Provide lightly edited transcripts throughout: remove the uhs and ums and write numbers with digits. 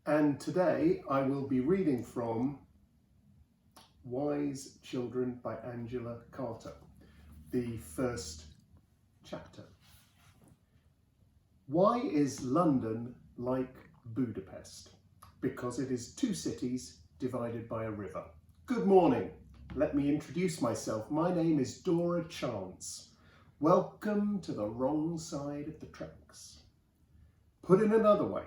And today I will be reading from Wise Children by Angela Carter, the first chapter. Why is London like Budapest? Because it is two cities divided by a river. Good morning. Let me introduce myself. My name is Dora Chance. Welcome to the wrong side of the tracks. Put in another way,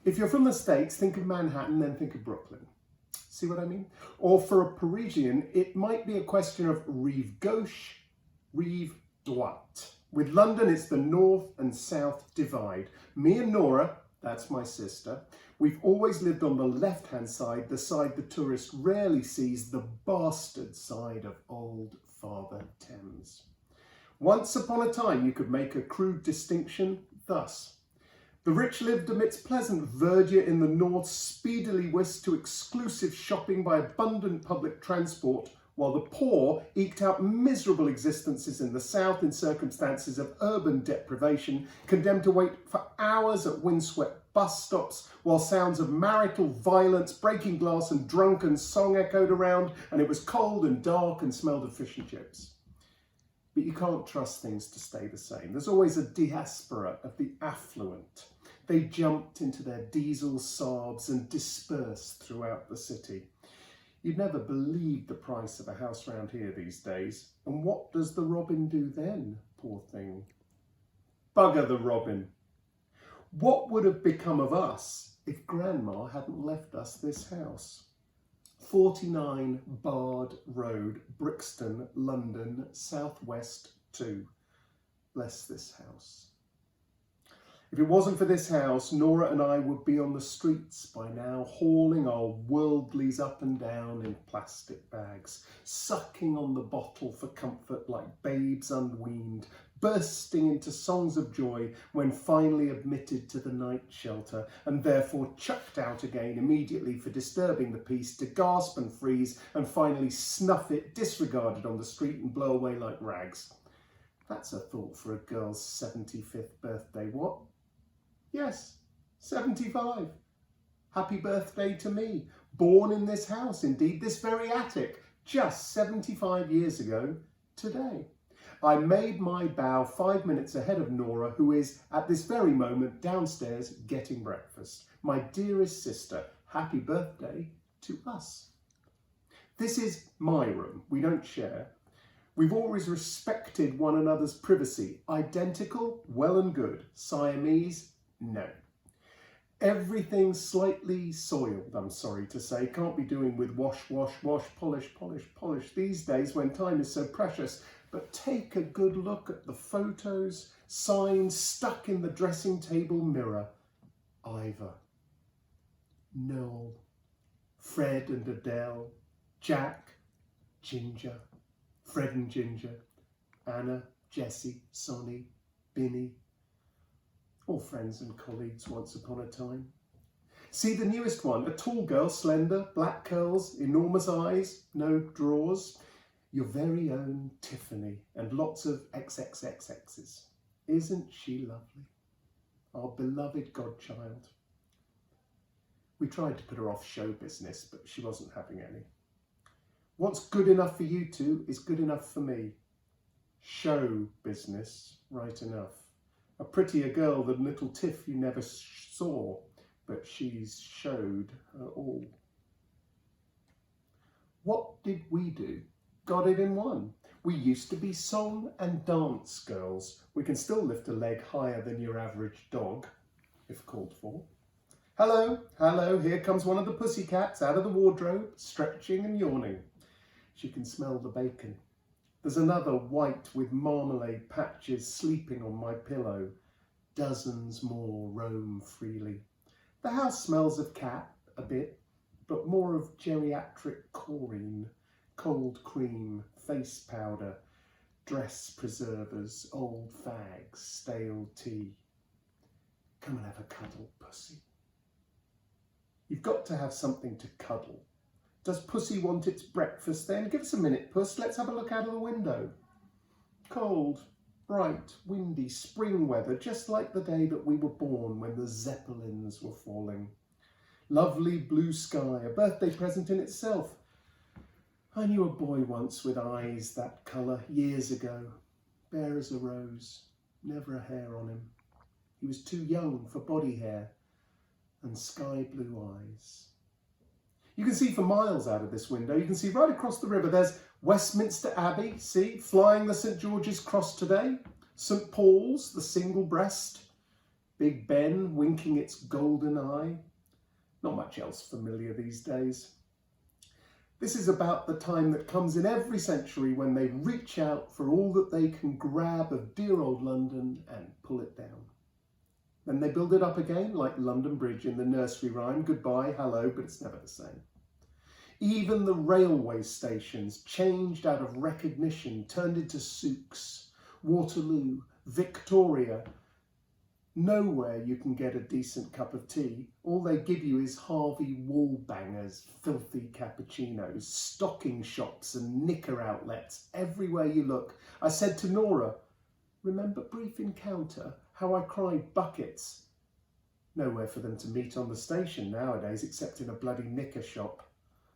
if you're from the States, think of Manhattan, then think of Brooklyn. See what I mean? Or for a Parisian, it might be a question of rive gauche, rive droite. With London, it's the north and south divide. Me and Nora, that's my sister, we've always lived on the left-hand side, the side the tourist rarely sees, the bastard side of old Father Thames. Once upon a time, you could make a crude distinction thus. The rich lived amidst pleasant verdure in the north, speedily whisked to exclusive shopping by abundant public transport, while the poor eked out miserable existences in the south in circumstances of urban deprivation, condemned to wait for hours at windswept bus stops while sounds of marital violence, breaking glass and drunken song echoed around, and it was cold and dark and smelled of fish and chips. But you can't trust things to stay the same. There's always a diaspora of the affluent. They jumped into their diesel Saabs and dispersed throughout the city. You'd never believe the price of a house round here these days. And what does the robin do then, poor thing? Bugger the robin. What would have become of us if Grandma hadn't left us this house? 49 Bard Road, Brixton, London, Southwest 2. Bless this house. If it wasn't for this house, Nora and I would be on the streets by now, hauling our worldlies up and down in plastic bags, sucking on the bottle for comfort like babes unweaned, bursting into songs of joy when finally admitted to the night shelter, and therefore chucked out again immediately for disturbing the peace, to gasp and freeze, and finally snuff it, disregarded on the street, and blow away like rags. That's a thought for a girl's 75th birthday, what? Yes, 75. Happy birthday to me. Born in this house, indeed, this very attic, just 75 years ago today. I made my bow 5 minutes ahead of Nora, who is at this very moment downstairs getting breakfast. My dearest sister, happy birthday to us. This is my room. We don't share. We've always respected one another's privacy. Identical, well and good. Siamese, no. Everything slightly soiled, I'm sorry to say. Can't be doing with wash, wash, wash, polish, polish, polish these days when time is so precious. But take a good look at the photos, signs stuck in the dressing table mirror. Ivor, Noel, Fred and Adele, Jack, Ginger, Fred and Ginger, Anna, Jessie, Sonny, Binny, all friends and colleagues once upon a time. See the newest one, a tall girl, slender, black curls, enormous eyes, no drawers. Your very own Tiffany, and lots of XXXXs. Isn't she lovely? Our beloved godchild. We tried to put her off show business, but she wasn't having any. What's good enough for you two is good enough for me. Show business, right enough. A prettier girl than little Tiff you never saw, but she's showed her all. What did we do? Got it in one. We used to be song and dance girls. We can still lift a leg higher than your average dog, if called for. Hello, hello, here comes one of the pussycats out of the wardrobe, stretching and yawning. She can smell the bacon. There's another white with marmalade patches sleeping on my pillow. Dozens more roam freely. The house smells of cat a bit, but more of geriatric chlorine, cold cream, face powder, dress preservers, old fags, stale tea. Come and have a cuddle, pussy. You've got to have something to cuddle. Does Pussy want its breakfast then? Give us a minute, Puss. Let's have a look out of the window. Cold, bright, windy, spring weather, just like the day that we were born when the Zeppelins were falling. Lovely blue sky, a birthday present in itself. I knew a boy once with eyes that colour years ago, bare as a rose, never a hair on him. He was too young for body hair and sky blue eyes. You can see for miles out of this window. You can see right across the river. There's Westminster Abbey, see, flying the St George's Cross today. St Paul's, the single breast. Big Ben winking its golden eye. Not much else familiar these days. This is about the time that comes in every century when they reach out for all that they can grab of dear old London and pull it down. Then they build it up again like London Bridge in the nursery rhyme, goodbye, hello, but it's never the same. Even the railway stations changed out of recognition, turned into souks. Waterloo, Victoria. Nowhere you can get a decent cup of tea. All they give you is Harvey Wallbanger's filthy cappuccinos, stocking shops and knicker outlets everywhere you look. I said to Nora, remember brief encounter, how I cried buckets? Nowhere for them to meet on the station nowadays except in a bloody knicker shop.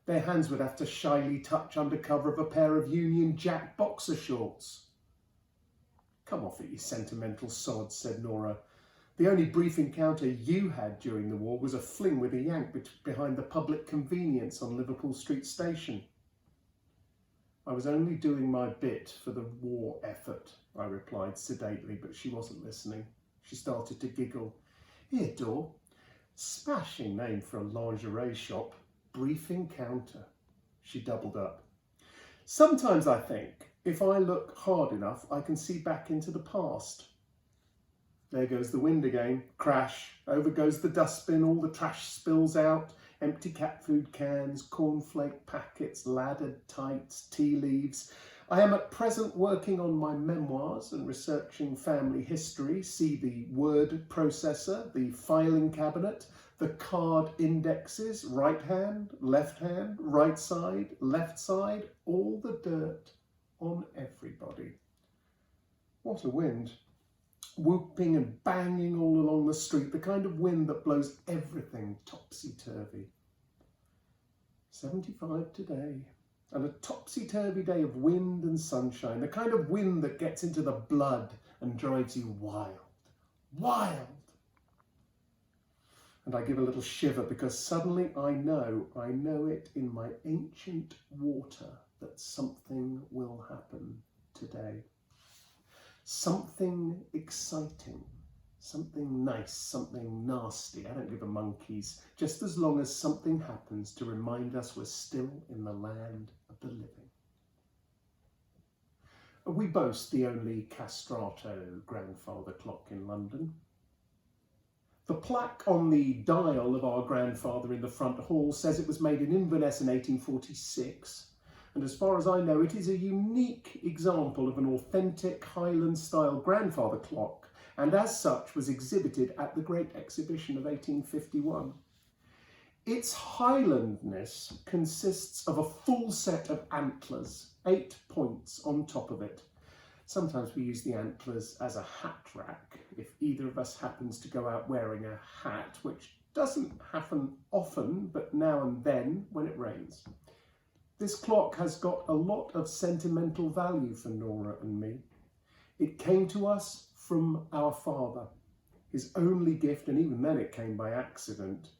Their hands would have to shyly touch under cover of a pair of Union Jack boxer shorts. Come off it, you sentimental sods, said Nora. The only brief encounter you had during the war was a fling with a Yank behind the public convenience on Liverpool Street Station. I was only doing my bit for the war effort, I replied sedately, but she wasn't listening. She started to giggle. Here, Dor, smashing name for a lingerie shop. Brief encounter. She doubled up. Sometimes I think, if I look hard enough, I can see back into the past. There goes the wind again. Crash. Over goes the dustbin. All the trash spills out. Empty cat food cans, cornflake packets, laddered tights, tea leaves. I am at present working on my memoirs and researching family history. See the word processor, the filing cabinet, the card indexes, right hand, left side, left side, all the dirt on everybody. What a wind. Whooping and banging all along the street, the kind of wind that blows everything topsy-turvy. 75 today, and a topsy-turvy day of wind and sunshine, the kind of wind that gets into the blood and drives you wild. Wild! And I give a little shiver because suddenly I know it in my ancient water that something will happen today. Something exciting, something nice, something nasty. I don't give a monkey's, just as long as something happens to remind us we're still in the land of the living. We boast the only castrato grandfather clock in London. The plaque on the dial of our grandfather in the front hall says it was made in Inverness in 1846. And as far as I know, it is a unique example of an authentic Highland-style grandfather clock, and as such was exhibited at the Great Exhibition of 1851. Its Highlandness consists of a full set of antlers, 8 points on top of it. Sometimes we use the antlers as a hat rack, if either of us happens to go out wearing a hat, which doesn't happen often, but now and then when it rains. This clock has got a lot of sentimental value for Nora and me. It came to us from our father, his only gift, and even then it came by accident.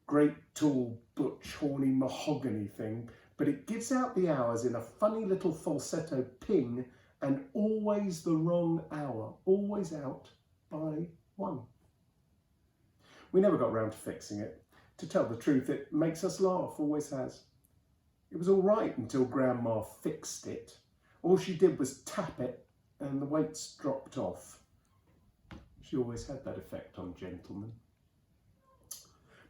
Great, tall, butch, horny mahogany thing, but it gives out the hours in a funny little falsetto ping, and always the wrong hour, always out by 1. We never got round to fixing it. To tell the truth, it makes us laugh, always has. It was all right until Grandma fixed it. All she did was tap it and the weights dropped off. She always had that effect on gentlemen.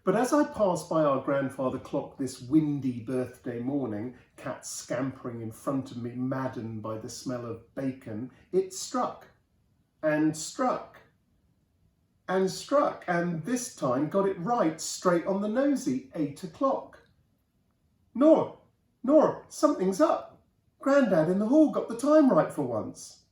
But as I passed by our grandfather clock this windy birthday morning, cats scampering in front of me, maddened by the smell of bacon, it struck and struck and struck, and this time got it right, straight on the nosy, 8 o'clock. Nora, something's up. Grandad in the hall got the time right for once.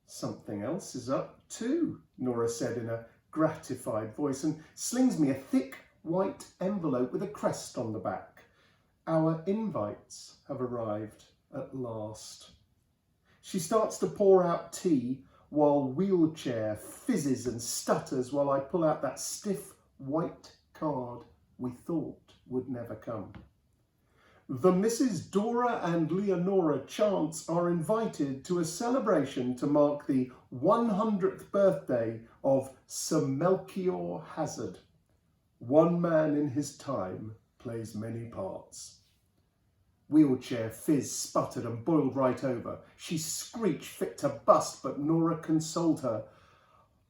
Something else is up too, Nora said in a gratified voice, and slings me a thick white envelope with a crest on the back. Our invites have arrived at last. She starts to pour out tea while Wheelchair fizzes and stutters while I pull out that stiff white card we thought would never come. The Mrs. Dora and Leonora Chance are invited to a celebration to mark the 100th birthday of Sir Melchior Hazard. One man in his time plays many parts. Wheelchair fizz sputtered and boiled right over. She screeched fit to bust, but Nora consoled her.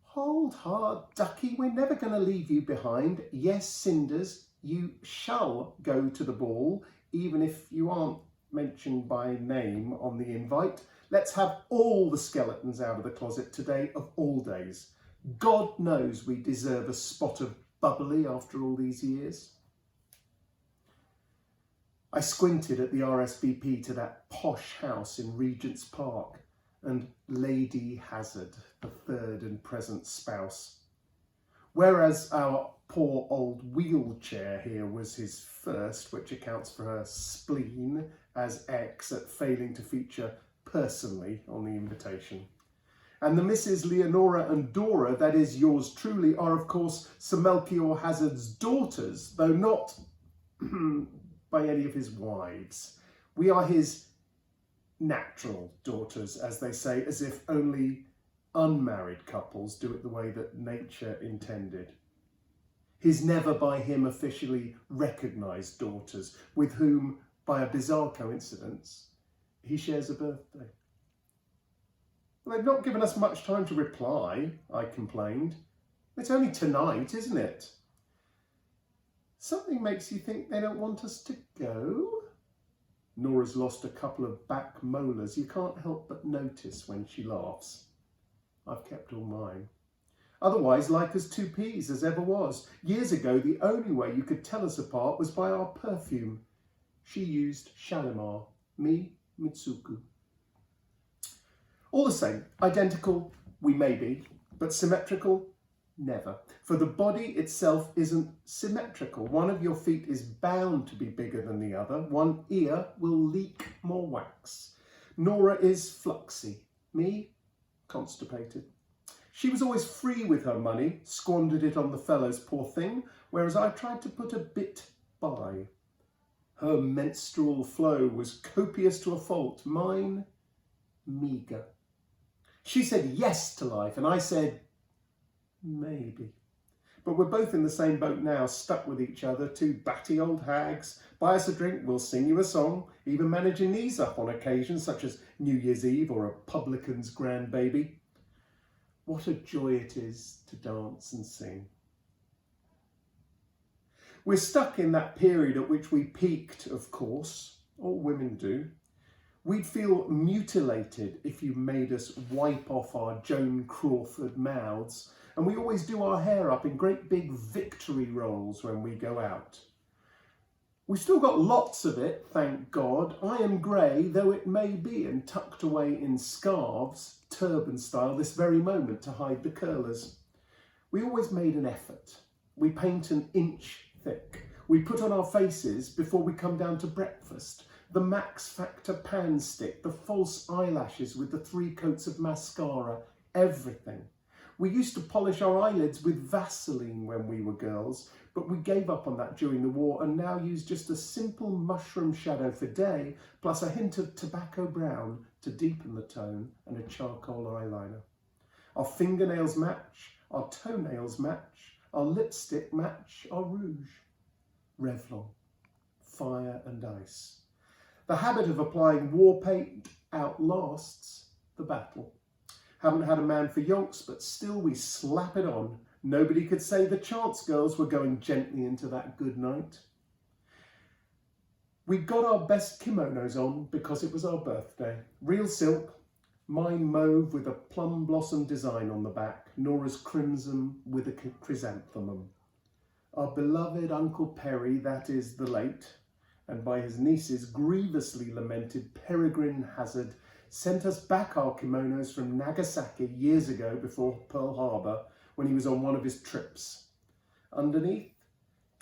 Hold hard, ducky, we're never going to leave you behind. Yes, Cinders, you shall go to the ball, even if you aren't mentioned by name on the invite. Let's have all the skeletons out of the closet today of all days. God knows we deserve a spot of bubbly after all these years. I squinted at the RSVP to that posh house in Regent's Park and Lady Hazard, the third and present spouse. Whereas our poor old Wheelchair here was his first, which accounts for her spleen as X at failing to feature personally on the invitation. And the Mrs. Leonora and Dora, that is yours truly, are of course Sir Melchior Hazard's daughters, though not by any of his wives. We are his natural daughters, as they say, as if only unmarried couples do it the way that nature intended. His never by him officially recognised daughters, with whom, by a bizarre coincidence, he shares a birthday. Well, they've not given us much time to reply, I complained. It's only tonight, isn't it? Something makes you think they don't want us to go? Nora's lost a couple of back molars you can't help but notice when she laughs. I've kept all mine. Otherwise, like as two peas as ever was. Years ago, the only way you could tell us apart was by our perfume. She used Shalimar, me Mitsuku. All the same, identical we may be, but symmetrical, never. For the body itself isn't symmetrical. One of your feet is bound to be bigger than the other. One ear will leak more wax. Nora is fluxy, me constipated. She was always free with her money, squandered it on the fellows, poor thing, whereas I tried to put a bit by. Her menstrual flow was copious to a fault, mine meagre. She said yes to life, and I said maybe. But we're both in the same boat now, stuck with each other, two batty old hags. Buy us a drink, we'll sing you a song, even managing these up on occasions such as New Year's Eve or a publican's grandbaby. What a joy it is to dance and sing. We're stuck in that period at which we peaked, of course. All women do. We'd feel mutilated if you made us wipe off our Joan Crawford mouths, and we always do our hair up in great big victory rolls when we go out. We've still got lots of it, thank God. I am grey, though it may be, and tucked away in scarves, turban style, this very moment to hide the curlers. We always made an effort. We paint an inch thick. We put on our faces before we come down to breakfast. The Max Factor pan stick, the false eyelashes with the 3 coats of mascara, everything. We used to polish our eyelids with Vaseline when we were girls, but we gave up on that during the war and now use just a simple mushroom shadow for day, plus a hint of tobacco brown to deepen the tone and a charcoal eyeliner. Our fingernails match, our toenails match, our lipstick match our rouge. Revlon, fire and ice. The habit of applying war paint outlasts the battle. Haven't had a man for yonks, but still we slap it on. Nobody could say the Chance girls were going gently into that good night. We got our best kimonos on because it was our birthday. Real silk, mine mauve with a plum blossom design on the back, Nora's crimson with a chrysanthemum. Our beloved Uncle Perry, that is the late, and by his nieces grievously lamented Peregrine Hazard, sent us back our kimonos from Nagasaki years ago before Pearl Harbor when he was on one of his trips. Underneath,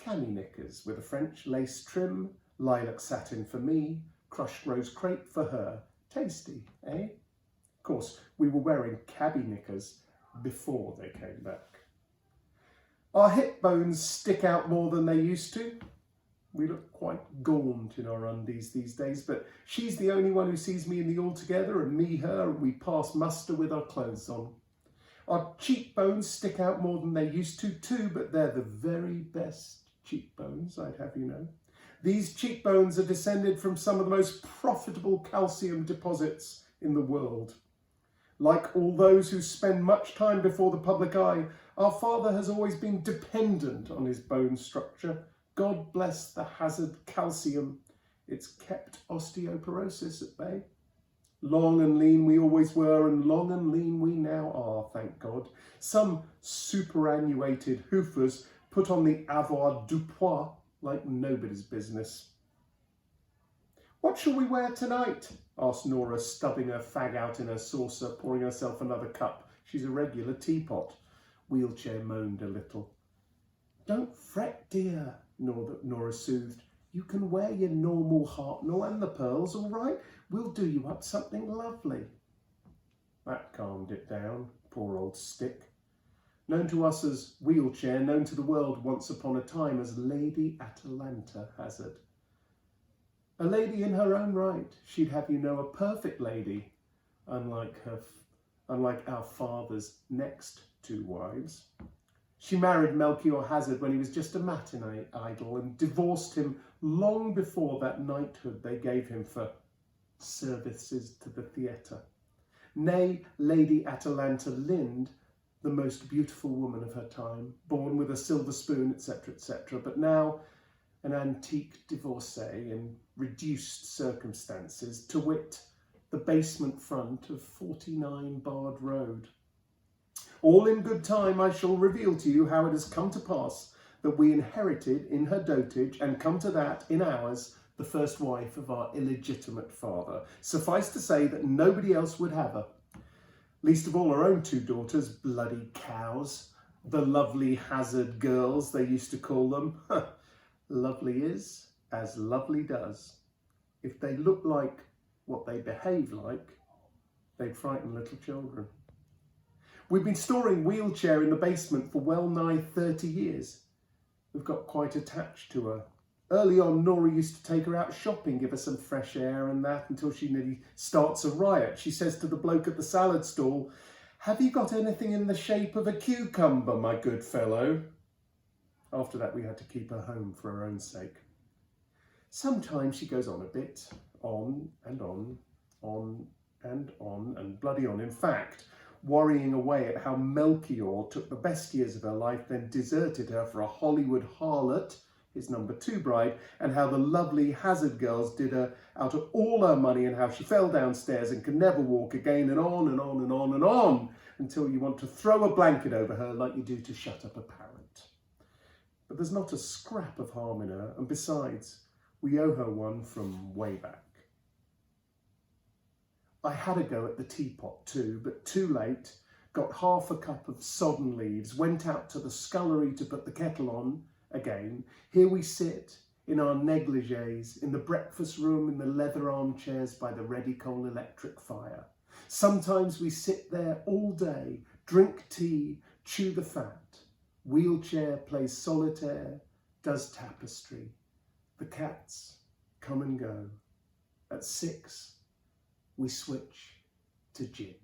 cami knickers with a French lace trim, lilac satin for me, crushed rose crepe for her. Tasty, eh? Of course, we were wearing cabby knickers before they came back. Our hip bones stick out more than they used to. We look quite gaunt in our undies these days, but she's the only one who sees me in the altogether, and me her, and we pass muster with our clothes on. Our cheekbones stick out more than they used to too, but they're the very best cheekbones, I'd have you know. These cheekbones are descended from some of the most profitable calcium deposits in the world. Like all those who spend much time before the public eye, our father has always been dependent on his bone structure. God bless the hazard calcium. It's kept osteoporosis at bay. Long and lean we always were, and long and lean we now are, thank God. Some superannuated hoofers put on the avoirdupois like nobody's business. What shall we wear tonight? Asked Nora, stubbing her fag out in her saucer, pouring herself another cup. She's a regular teapot. Wheelchair moaned a little. Don't fret, dear, Nora soothed. You can wear your normal hartnell and the pearls, all right? We'll do you up something lovely. That calmed it down, poor old stick. Known to us as Wheelchair, known to the world once upon a time as Lady Atalanta Hazard. A lady in her own right, she'd have you know, a perfect lady, unlike our father's next two wives. She married Melchior Hazard when he was just a matinee idol and divorced him long before that knighthood they gave him for services to the theatre. Nay, Lady Atalanta Lind, the most beautiful woman of her time, born with a silver spoon, etc., etc., but now an antique divorcee in reduced circumstances, to wit, the basement front of 49 Bard Road. All in good time I shall reveal to you how it has come to pass that we inherited in her dotage, and come to that in ours, the first wife of our illegitimate father. Suffice to say that nobody else would have her. Least of all her own two daughters, bloody cows. The lovely Hazard girls, they used to call them. Lovely is as lovely does. If they look like what they behave like, they'd frighten little children. We've been storing Wheelchair in the basement for well nigh 30 years. We've got quite attached to her. Early on, Nora used to take her out shopping, give her some fresh air and that, until she nearly starts a riot. She says to the bloke at the salad stall, "Have you got anything in the shape of a cucumber, my good fellow?" After that, we had to keep her home for her own sake. Sometimes she goes on a bit, on and on, on and on, and bloody on. In fact, worrying away at how Melchior took the best years of her life, then deserted her for a Hollywood harlot, his number 2 bride, and how the lovely Hazard girls did her out of all her money, and how she fell downstairs and could never walk again, and on and on and on and on, until you want to throw a blanket over her like you do to shut up a parrot. But there's not a scrap of harm in her, and besides, we owe her one from way back. I had a go at the teapot too, but too late, got half a cup of sodden leaves, went out to the scullery to put the kettle on again. Here we sit in our negligees, in the breakfast room, in the leather armchairs by the ready-coal electric fire. Sometimes we sit there all day, drink tea, chew the fat. Wheelchair plays solitaire, does tapestry. The cats come and go. At 6, we switch to gin.